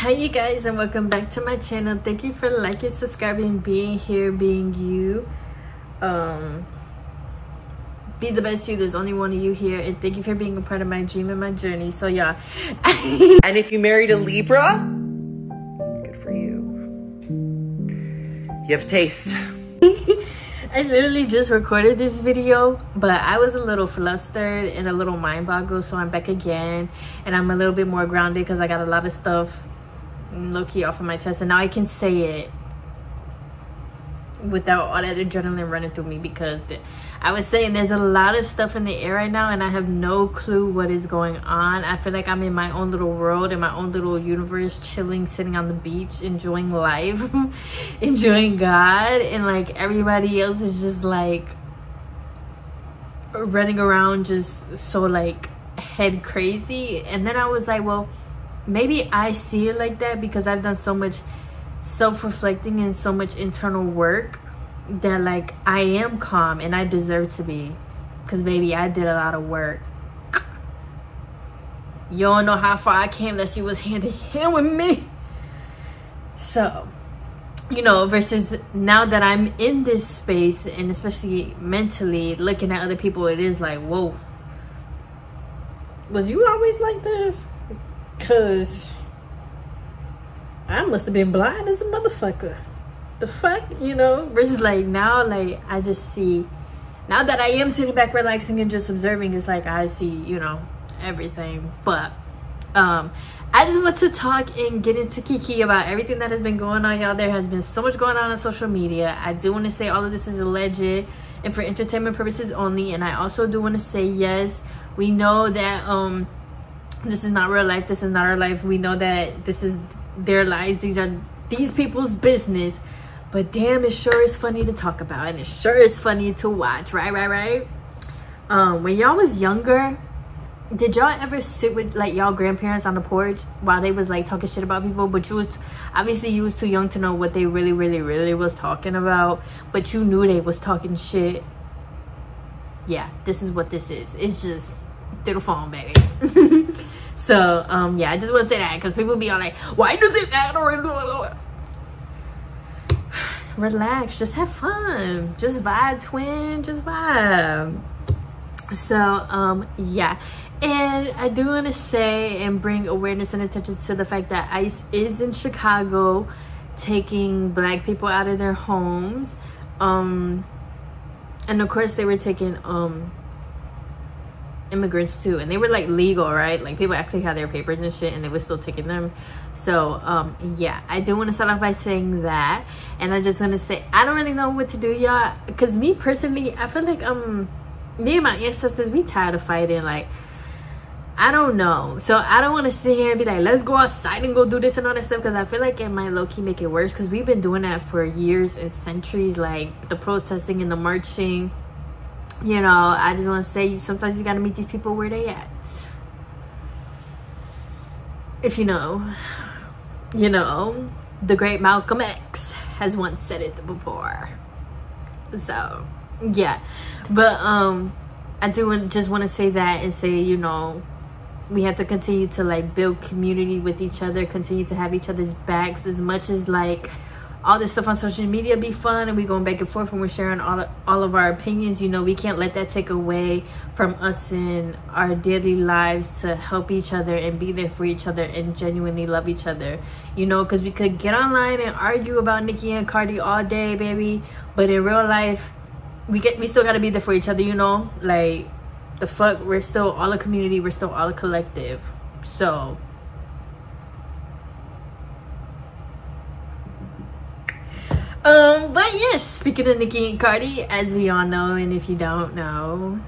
Hi you guys, and welcome back to my channel. Thank you for liking, subscribing, being here, being you. Be the best you. There's only one of you here, and thank you for being a part of my dream and my journey. So yeah. And if you married a Libra, good for you. You have taste. I literally just recorded this video, but I was a little flustered and a little mind boggled, so I'm back again, and I'm a little bit more grounded because I got a lot of stuff low-key off of my chest, and now I can say it without all that adrenaline running through me, because I was saying there's a lot of stuff in the air right now and I have no clue what is going on. I feel like I'm in my own little world, in my own little universe, chilling, sitting on the beach, enjoying life, enjoying God, and like everybody else is just like running around just so like head crazy. And then I was like, well, maybe I see it like that because I've done so much self-reflecting and so much internal work that like I am calm, and I deserve to be, because baby, I did a lot of work. You don't know how far I came unless you was hand in hand with me. So, you know, versus now that I'm in this space, and especially mentally looking at other people, it is like, whoa, was you always like this? Cause I must have been blind as a motherfucker. The fuck, you know? Versus like now, like I just see, now that I am sitting back relaxing and just observing, it's like I see, you know, everything. But I just want to talk and get into Kiki about everything that has been going on, y'all. There has been so much going on social media. I do want to say all of this is alleged and for entertainment purposes only, and I also do want to say, yes, we know that this is not real life, this is not our life. We know that this is their lives, these are these people's business, but damn, it sure is funny to talk about, and it sure is funny to watch, right? When y'all was younger, did y'all ever sit with like y'all grandparents on the porch while they was like talking shit about people, but you was obviously, you was too young to know what they really was talking about, but you knew they was talking shit? Yeah, this is what this is. It's just through the phone, baby. So yeah, I just want to say that because people be all like, why does it matter? Relax, just have fun, just vibe, twin, just vibe. So yeah, and I do want to say and bring awareness and attention to the fact that ICE is in Chicago taking Black people out of their homes, and of course they were taking immigrants too, and they were like legal, right? Like people actually had their papers and shit, and they were still taking them. So yeah, I do want to start off by saying that, and I just want to say I don't really know what to do, y'all, because me personally, I feel like me and my ancestors, we tired of fighting. Like, I don't know, so I don't want to sit here and be like, let's go outside and go do this and all that stuff, because I feel like it might low-key make it worse, because we've been doing that for years and centuries, like the protesting and the marching. You know, I just want to say, sometimes you got to meet these people where they at. If you know, the great Malcolm X has once said it before. So yeah, but I do just want to say that and say, you know, we have to continue to like build community with each other, continue to have each other's backs, as much as like all this stuff on social media be fun and we going back and forth and we're sharing all of our opinions. You know, we can't let that take away from us in our daily lives to help each other and be there for each other and genuinely love each other, you know, because we could get online and argue about Nicki and Cardi all day, baby, but in real life we still got to be there for each other, you know? Like, the fuck, we're still all a community, we're still all a collective. So but yes, speaking of Nicki and Cardi, as we all know, and if you don't know,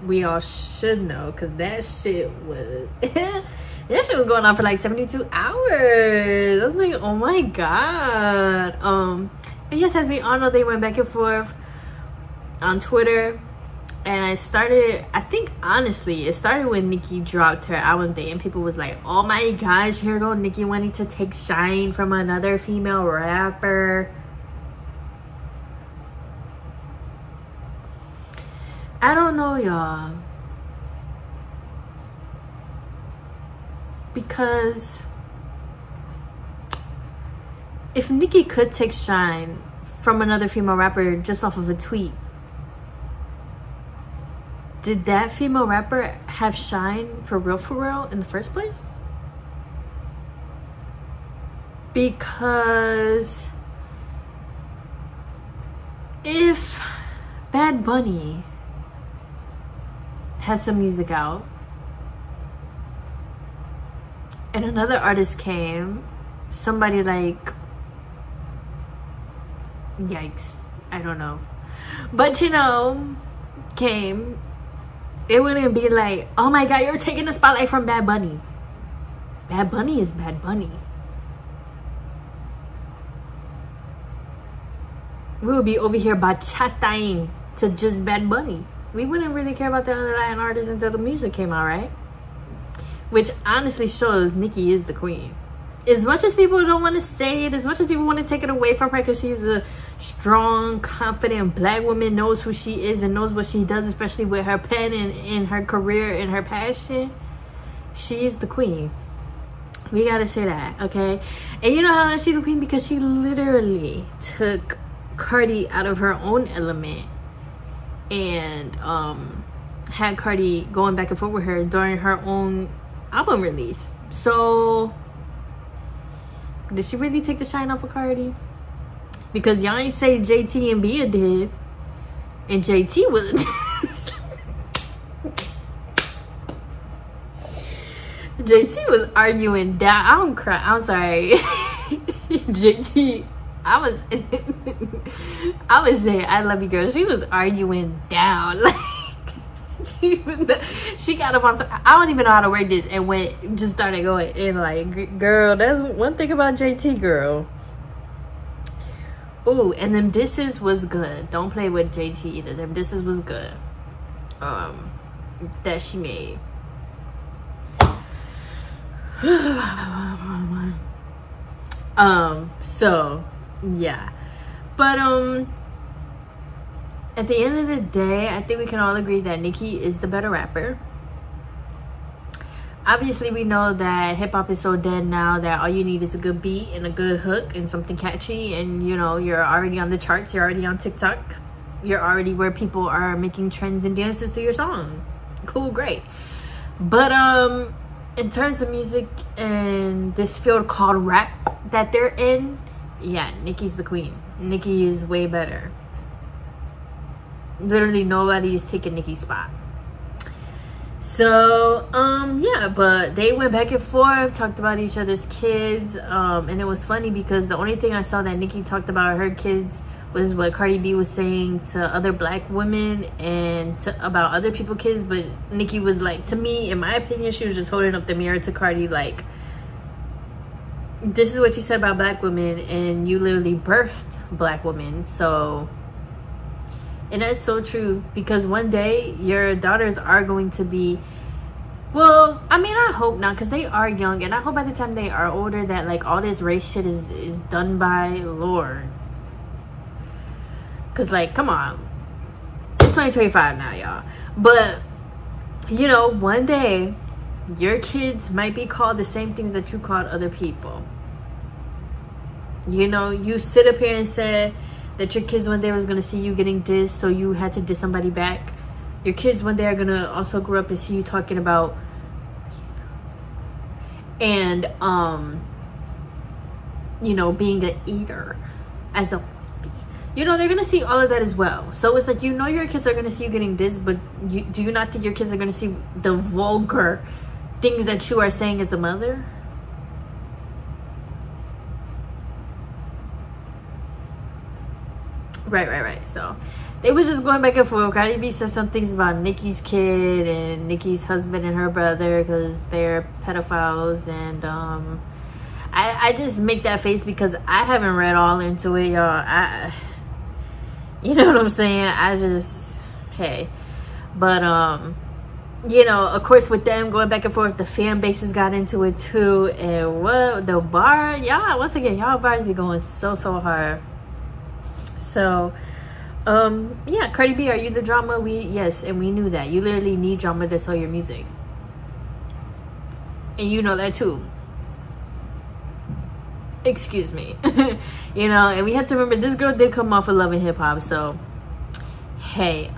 we all should know, because that shit was that shit was going on for like 72 hours. I was like, oh my god. But yes, as we all know, they went back and forth on Twitter, and I think honestly it started when Nicki dropped her album date, and people was like, oh my gosh, here go Nicki wanting to take shine from another female rapper. I don't know, y'all, because if Nicki could take shine from another female rapper just off of a tweet, did that female rapper have shine for real in the first place? Because if Bad Bunny has some music out and another artist came, somebody like, yikes, I don't know, but you know, came, it wouldn't be like, oh my god, you're taking the spotlight from Bad Bunny. Bad Bunny is Bad Bunny. We would be over here bachataing to just Bad Bunny. We wouldn't really care about the underlying artist until the music came out, right? Which honestly shows Nicki is the queen. As much as people don't want to say it, as much as people want to take it away from her because she's a strong, confident black woman, knows who she is and knows what she does, especially with her pen and in her career and her passion, she is the queen. We gotta say that, okay? And you know how she's the queen? Because she literally took Cardi out of her own element and had Cardi going back and forth with her during her own album release. So did she really take the shine off of Cardi? Because y'all ain't say JT and Bia did, and JT was JT was arguing down. I don't cry, I'm sorry. JT, I was saying I love you, girl. She was arguing down, like she got up on some, I don't even know how to word this, and just started going in like, girl, that's one thing about JT, girl. Ooh, and them disses was good. Don't play with JT either. Them disses was good. That she made. So yeah, but at the end of the day, I think we can all agree that Nicki is the better rapper. Obviously, we know that hip-hop is so dead now that all you need is a good beat and a good hook and something catchy, and you know, you're already on the charts, you're already on TikTok, you're already where people are making trends and dances to your song. Cool, great. But in terms of music and this field called rap that they're in, yeah, Nicki's the queen. Nicki is way better. Literally nobody is taking Nicki's spot. So yeah, but they went back and forth, talked about each other's kids, and it was funny because the only thing I saw that Nicki talked about her kids was what Cardi B was saying to other black women and about other people's kids. But Nicki was like, to me, in my opinion, she was just holding up the mirror to Cardi like, this is what you said about black women, and you literally birthed black women. So, and that's so true, because one day your daughters are going to be, well, I mean, I hope not, because they are young, and I hope by the time they are older that like all this race shit is done by Lord. Because like, come on, it's 2025 now, y'all. But you know, one day your kids might be called the same things that you called other people. You know, you sit up here and said that your kids one day was gonna see you getting dissed, so you had to diss somebody back. Your kids one day are gonna also grow up and see you talking about and you know, being an eater as a, you know, they're gonna see all of that as well. So it's like, you know, your kids are gonna see you getting dissed, but do you not think your kids are gonna see the vulgar things that you are saying as a mother? Right. So they was just going back and forth. Cardi B said some things about Nicki's kid and Nicki's husband and her brother because they're pedophiles, and I just make that face because I haven't read all into it, y'all. You know what I'm saying? I just, hey. But you know, of course, with them going back and forth, the fan bases got into it too. And what the bar, y'all, once again, y'all bars be going so hard. So yeah, Cardi B, are you the drama? Yes, and we knew that. You literally need drama to sell your music, and you know that too. excuse me. You know, and we have to remember this girl did come off of Love and Hip Hop, so hey.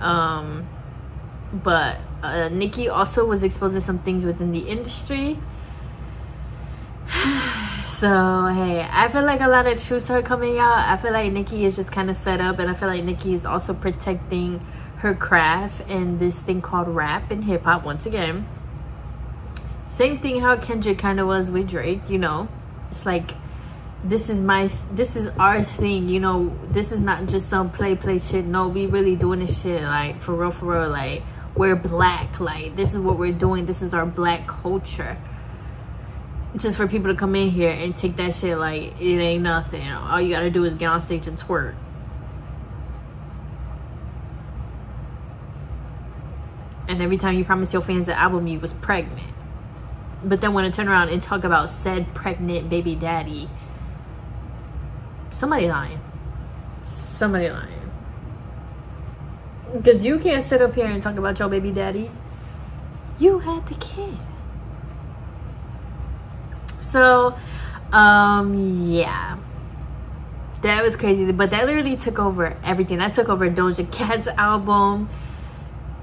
But Nicki also was exposed to some things within the industry. So hey, I feel like a lot of truths are coming out. I feel like Nicki is just kind of fed up, and I feel like Nicki is also protecting her craft and this thing called rap and hip-hop once again. Same thing how Kendrick kind of was with Drake, you know. It's like, this is our thing, you know. This is not just some play shit. No, we really doing this shit, like, for real, like, we're black, like, this is what we're doing. This is our black culture. Just for people to come in here and take that shit like it ain't nothing. All you gotta do is get on stage and twerk. And every time you promise your fans the album, you was pregnant. But then when I turn around and talk about said pregnant baby daddy, somebody lying. Somebody lying. Because you can't sit up here and talk about your baby daddies. You had the kid. So, yeah. That was crazy. But that literally took over everything. That took over Doja Cat's album.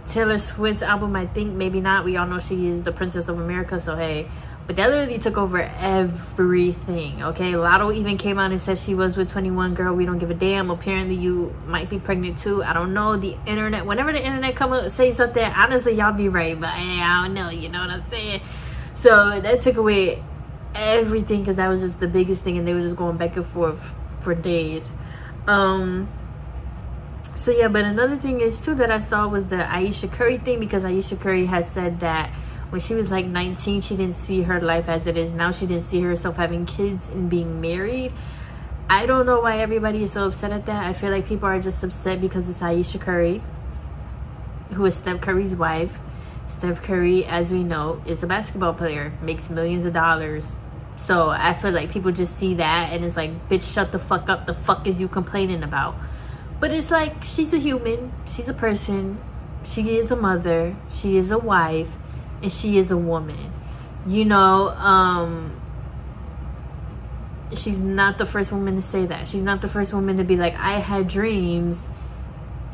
Taylor Swift's album, I think. Maybe not. We all know she is the Princess of America, so hey. But that literally took over everything, okay? Lotto even came out and said she was with 21. Girl, we don't give a damn. Apparently, you might be pregnant too. I don't know. The internet, whenever the internet come up say something, honestly, y'all be right. But hey, I don't know. You know what I'm saying? So that took away everything, because that was just the biggest thing, and they were just going back and forth for days. So yeah, but another thing is too that I saw was the Ayesha Curry thing, because Ayesha Curry has said that when she was like 19, she didn't see her life as it is now. She didn't see herself having kids and being married. I don't know why everybody is so upset at that. I feel like people are just upset because it's Ayesha Curry, who is Steph Curry's wife. Steph Curry, as we know, is a basketball player, makes millions of dollars. So I feel like people just see that and it's like, bitch, shut the fuck up. The fuck is you complaining about? But it's like, she's a human. She's a person. She is a mother. She is a wife. And she is a woman. You know, she's not the first woman to say that. She's not the first woman to be like, I had dreams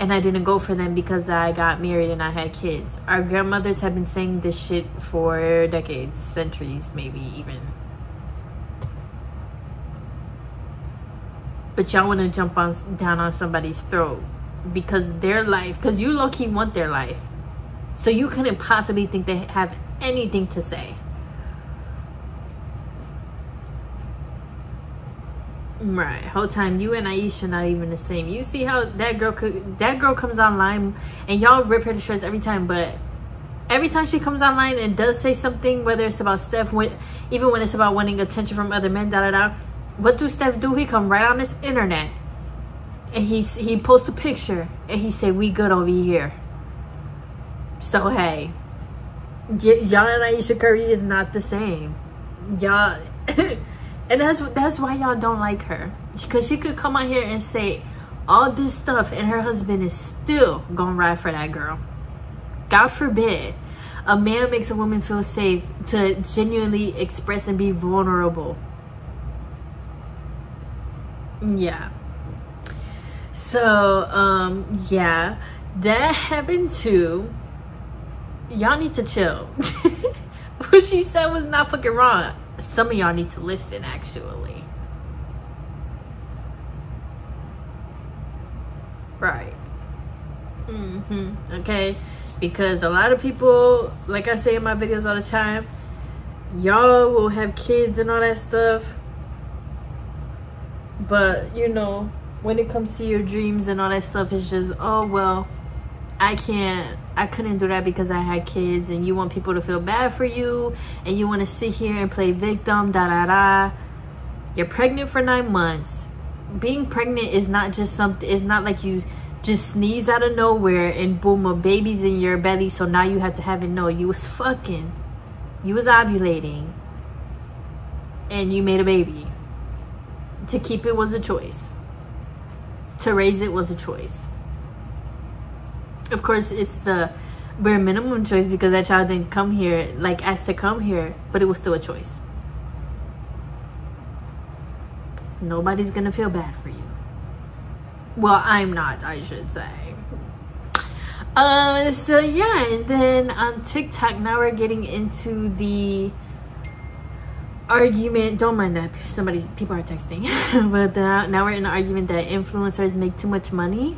and I didn't go for them because I got married and I had kids. Our grandmothers have been saying this shit for decades, centuries, maybe even. But y'all want to jump down on somebody's throat because their life, because you low-key want their life. So you couldn't possibly think they have anything to say. Right, whole time you and Ayesha not even the same. You see how that girl comes online and y'all rip her to shreds every time, but every time she comes online and does say something, whether it's about Steph, even when it's about wanting attention from other men, what do Steph do? He come right on this internet and he posts a picture and he say, we good over here. So hey, y'all and Ayesha Curry is not the same. Y'all and that's why y'all don't like her, because she could come out here and say all this stuff and her husband is still gonna ride for that girl. God forbid a man makes a woman feel safe to genuinely express and be vulnerable. Yeah. So yeah, that happened too. Y'all need to chill. What she said was not fucking wrong. Some of y'all need to listen, actually. Right. Okay, because a lot of people, like I say in my videos all the time, y'all will have kids and all that stuff, but you know, when it comes to your dreams and all that stuff, it's just, oh well, I couldn't do that because I had kids, and you want people to feel bad for you, and you want to sit here and play victim, You're pregnant for 9 months. Being pregnant is not just something, it's not like you just sneeze out of nowhere and boom, a baby's in your belly, so now you have to have it. No, you was fucking, you was ovulating, and you made a baby. To keep it was a choice. To raise it was a choice. Of course, it's the bare minimum choice because that child didn't come here, like asked to come here, but it was still a choice. Nobody's gonna feel bad for you. Well, I'm not, I should say. So yeah, and then on TikTok, now we're getting into the argument. Don't mind that, people are texting. But now we're in an argument that influencers make too much money.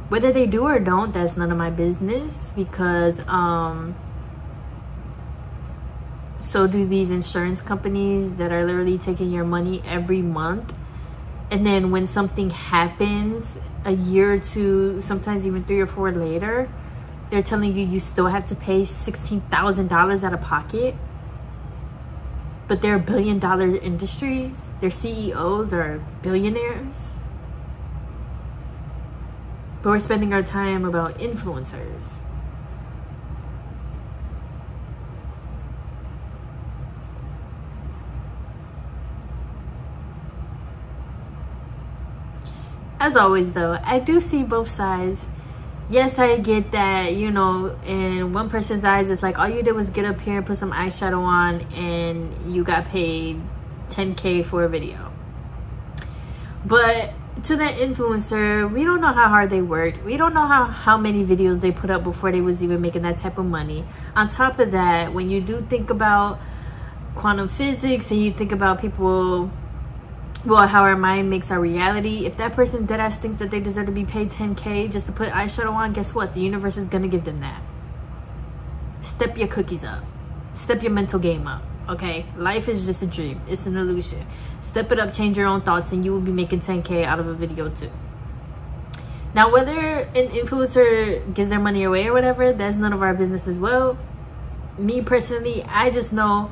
Whether they do or don't, that's none of my business, because so do these insurance companies that are literally taking your money every month. And then when something happens a year or two, sometimes even 3 or 4 later, they're telling you still have to pay $16,000 out of pocket. But they're billion-dollar industries. Their CEOs are billionaires. But we're spending our time about influencers. As always though, I do see both sides. Yes, I get that, you know, in one person's eyes, it's like all you did was get up here and put some eyeshadow on and you got paid 10K for a video. But to that influencer, we don't know how hard they worked. We don't know how many videos they put up before they was even making that type of money. On top of that, when you do think about quantum physics and you think about people, well, how our mind makes our reality, if that person deadass thinks that they deserve to be paid 10K just to put eyeshadow on, guess what? The universe is gonna give them that. Step your cookies up. Step your mental game up, okay? Life is just a dream. It's an illusion. Step it up, change your own thoughts, and you will be making 10K out of a video too. Now, whether an influencer gives their money away or whatever, that's none of our business as well. Me personally, I just know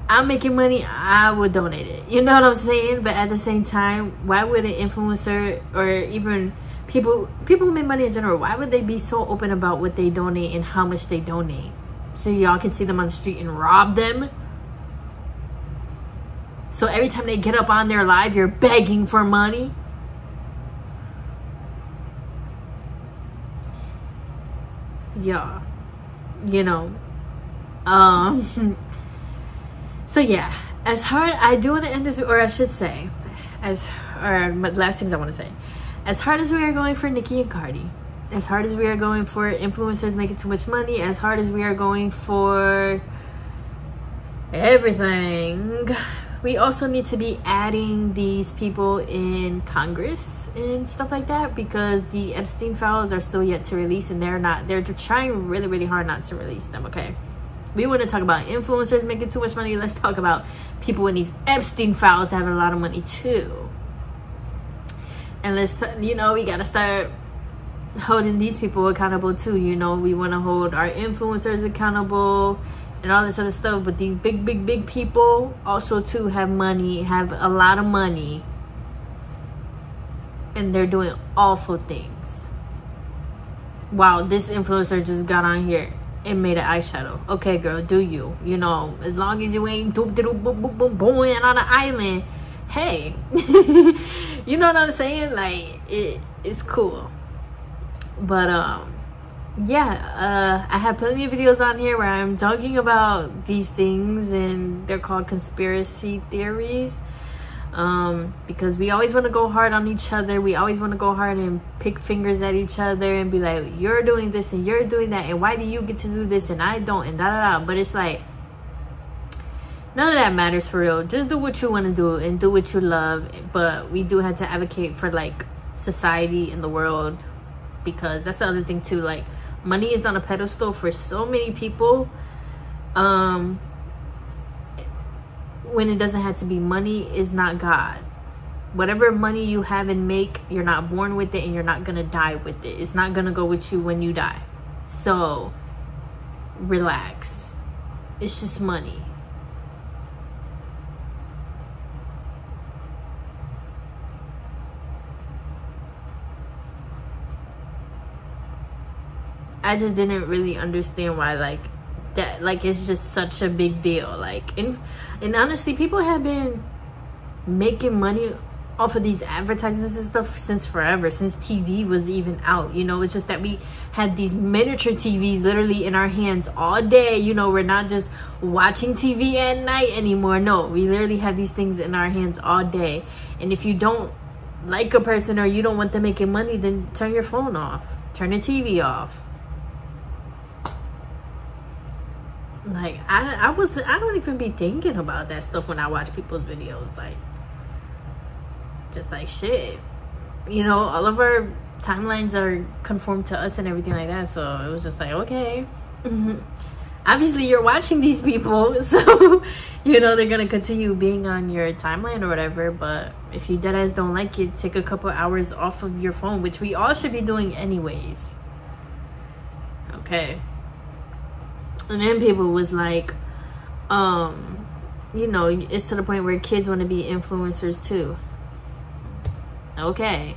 I'm making money, I would donate it. You know what I'm saying? But at the same time, why would an influencer or even people who make money in general, why would they be so open about what they donate and how much they donate? So y'all can see them on the street and rob them? So every time they get up on their live, you're begging for money? Yeah. You know. So yeah, as hard, I do want to end this, or I should say, last things I want to say, as hard as we are going for Nicki and Cardi, as hard as we are going for influencers making too much money, as hard as we are going for everything, we also need to be adding these people in Congress and stuff like that, because the Epstein files are still yet to release, and they're trying really, really hard not to release them, okay? We want to talk about influencers making too much money. Let's talk about people in these Epstein files having a lot of money too. And you know, we got to start holding these people accountable too. You know, we want to hold our influencers accountable and all this other stuff. But these big people also too have money, have a lot of money. And they're doing awful things. Wow, this influencer just got on here and made an eyeshadow. Okay, girl, do you? You know, as long as you ain't doop doop boom boom boom boom on an island, hey, you know what I'm saying? Like it's cool. But yeah, I have plenty of videos on here where I'm talking about these things, and they're called conspiracy theories. Because we always want to go hard on each other. We always want to go hard and pick fingers at each other and be like, you're doing this and you're doing that, and why do you get to do this and I don't, and da. But it's like, none of that matters for real. Just do what you want to do and do what you love. But we do have to advocate for like society and the world, because that's the other thing too. Like, money is on a pedestal for so many people. When it doesn't have to be. Money is not God. Whatever money you have and make, you're not born with it, and you're not gonna die with it. It's not gonna go with you when you die. So relax. It's just money. I just didn't really understand why that it's just such a big deal. Like, and honestly, people have been making money off of these advertisements and stuff since forever, since TV was even out. You know, it's just that we had these miniature TVs literally in our hands all day. You know, we're not just watching TV at night anymore. No, we literally have these things in our hands all day. And if you don't like a person or you don't want them making money, then turn your phone off, turn the TV off. Like, I don't even be thinking about that stuff when I watch people's videos. Like, just like, shit, you know, all of our timelines are conformed to us and everything like that. So it was just like, okay, obviously you're watching these people, so you know they're gonna continue being on your timeline or whatever. But if you deadass don't like it, take a couple hours off of your phone, which we all should be doing anyways. Okay. And then people was like, you know, it's to the point where kids want to be influencers too. Okay.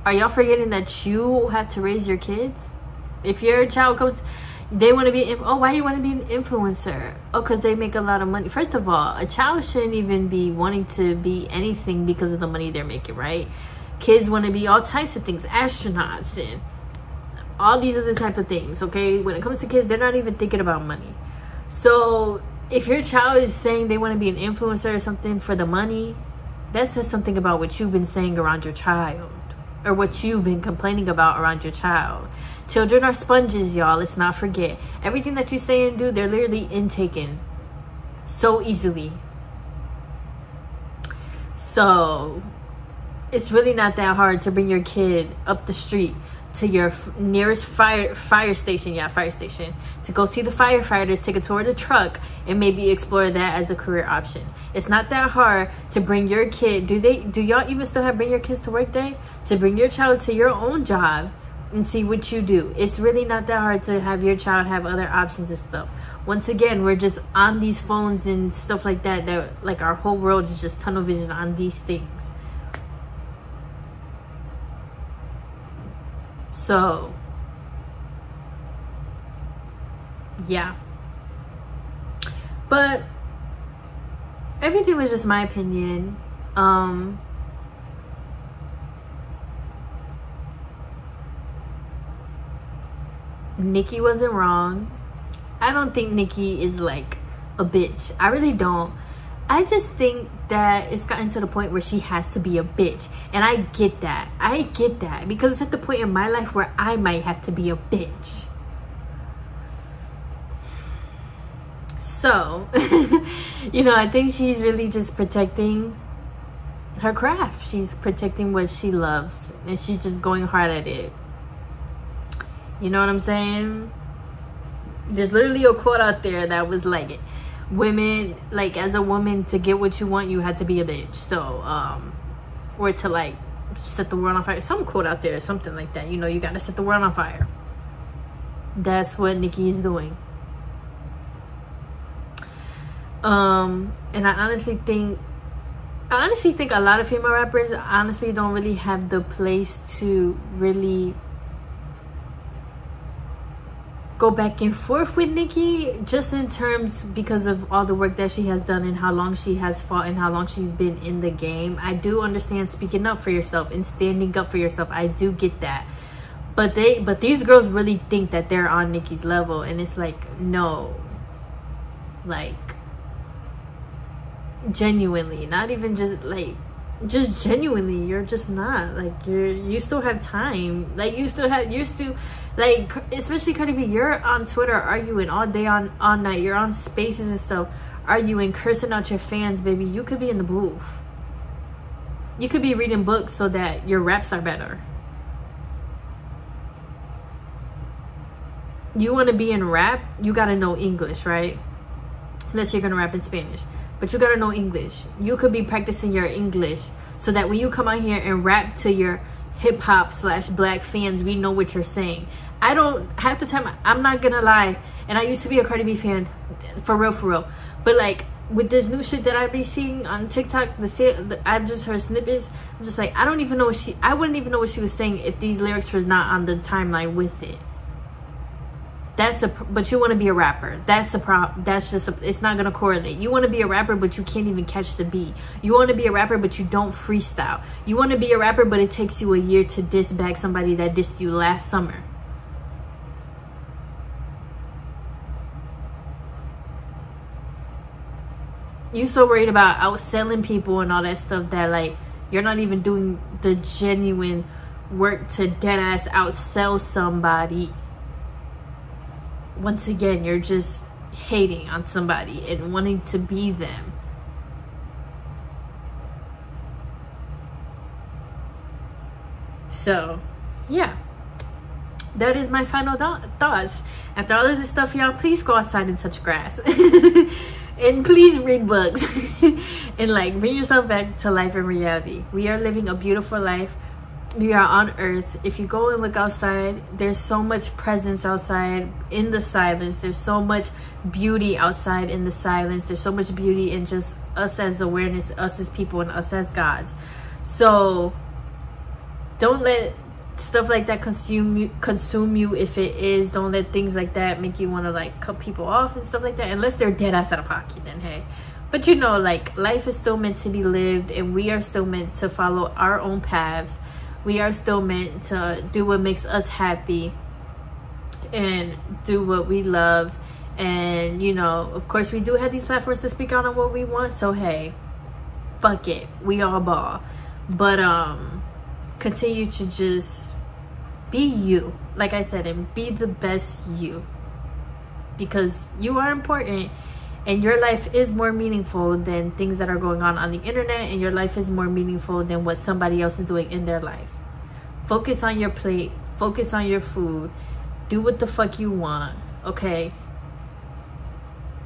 Are y'all forgetting that you have to raise your kids? If your child comes, they want to be, oh, why you want to be an influencer? Oh, because they make a lot of money. First of all, a child shouldn't even be wanting to be anything because of the money they're making, right? Kids want to be all types of things, astronauts and all these other type of things. Okay, when it comes to kids, they're not even thinking about money. So if your child is saying they want to be an influencer or something for the money, that says something about what you've been saying around your child, or what you've been complaining about around your child. Children are sponges, y'all. Let's not forget. Everything that you say and do, they're literally intaken so easily. So it's really not that hard to bring your kid up the street to your nearest fire station, to go see the firefighters, take a tour of the truck, and maybe explore that as a career option. It's not that hard to bring your kid. Do y'all even still have bring your kids to work day? To bring your child to your own job and see what you do. It's really not that hard to have your child have other options and stuff. Once again, we're just on these phones and stuff like that, like our whole world is just tunnel vision on these things. So yeah, but everything was just my opinion. Nicki wasn't wrong. I don't think Nicki is like a bitch. I really don't. I just think that it's gotten to the point where she has to be a bitch. And I get that. I get that. Because it's at the point in my life where I might have to be a bitch. So, you know, I think she's really just protecting her craft. She's protecting what she loves. And she's just going hard at it. You know what I'm saying? There's literally a quote out there that was like, women, like, as a woman, to get what you want, you had to be a bitch. So or to like set the world on fire, some quote out there, something like that. You know, you gotta set the world on fire. That's what Nicki is doing. And I honestly think a lot of female rappers honestly don't really have the place to really go back and forth with Nicki, just in terms because of all the work that she has done and how long she has fought and how long she's been in the game. I do understand speaking up for yourself and standing up for yourself. I do get that. But these girls really think that they're on Nicki's level, and it's like, no. Like, genuinely, not even just like, just genuinely, you're just not. Like, you still have time. Like, you're still like, especially Cardi B, you're on Twitter arguing all day, all night. You're on spaces and stuff arguing, cursing out your fans, baby. You could be in the booth. You could be reading books so that your raps are better. You want to be in rap, you gotta know English, right? Unless you're gonna rap in Spanish, but you gotta know English. You could be practicing your English so that when you come out here and rap to your hip-hop/black fans, we know what you're saying. I don't, half the time, I'm not gonna lie, and I used to be a Cardi B fan, for real, but like, with this new shit that I be seeing on TikTok, I just heard snippets, I'm just like, I wouldn't even know what she was saying if these lyrics was not on the timeline with it. but you want to be a rapper. That's a problem. That's just it's not gonna correlate. You want to be a rapper, but you can't even catch the beat. You want to be a rapper, but you don't freestyle. You want to be a rapper, but it takes you a year to diss back somebody that dissed you last summer. You so worried about outselling people and all that stuff that like you're not even doing the genuine work to dead ass outsell somebody. Once again, you're just hating on somebody and wanting to be them. So yeah, that is my final thoughts. After all of this stuff, y'all, please go outside and touch grass. And please read books. And like bring yourself back to life and reality. We are living a beautiful life. We are on earth. If you go and look outside, there's so much presence outside in the silence. There's so much beauty outside in the silence. There's so much beauty in just us as awareness, us as people, and us as gods. So don't let stuff like that consume you. If it is, don't let things like that make you want to like cut people off and stuff like that, unless they're dead ass out of pocket. Then hey, but you know, like life is still meant to be lived, and we are still meant to follow our own paths. We are still meant to do what makes us happy and do what we love. And you know, of course, we do have these platforms to speak out on what we want, so hey, fuck it, we all ball. But continue to just be you, like I said, and be the best you, because you are important, and your life is more meaningful than things that are going on the internet, and your life is more meaningful than what somebody else is doing in their life. Focus on your plate, focus on your food, do what the fuck you want, okay?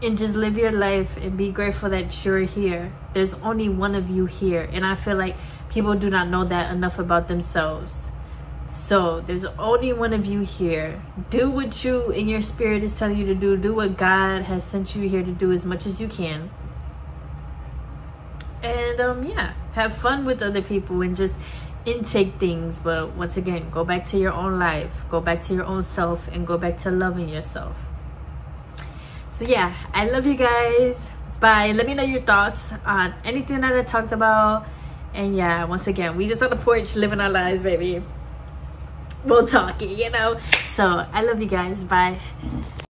And just live your life and be grateful that you're here. There's only one of you here, and I feel like people do not know that enough about themselves. So there's only one of you here. Do what you in your spirit is telling you to do. Do what God has sent you here to do as much as you can. And yeah, have fun with other people and just intake things. But once again, go back to your own life, go back to your own self, and go back to loving yourself. So yeah, I love you guys. Bye. Let me know your thoughts on anything that I talked about. And yeah, once again, we just on the porch living our lives, baby. We'll talk, you know. So I love you guys. Bye.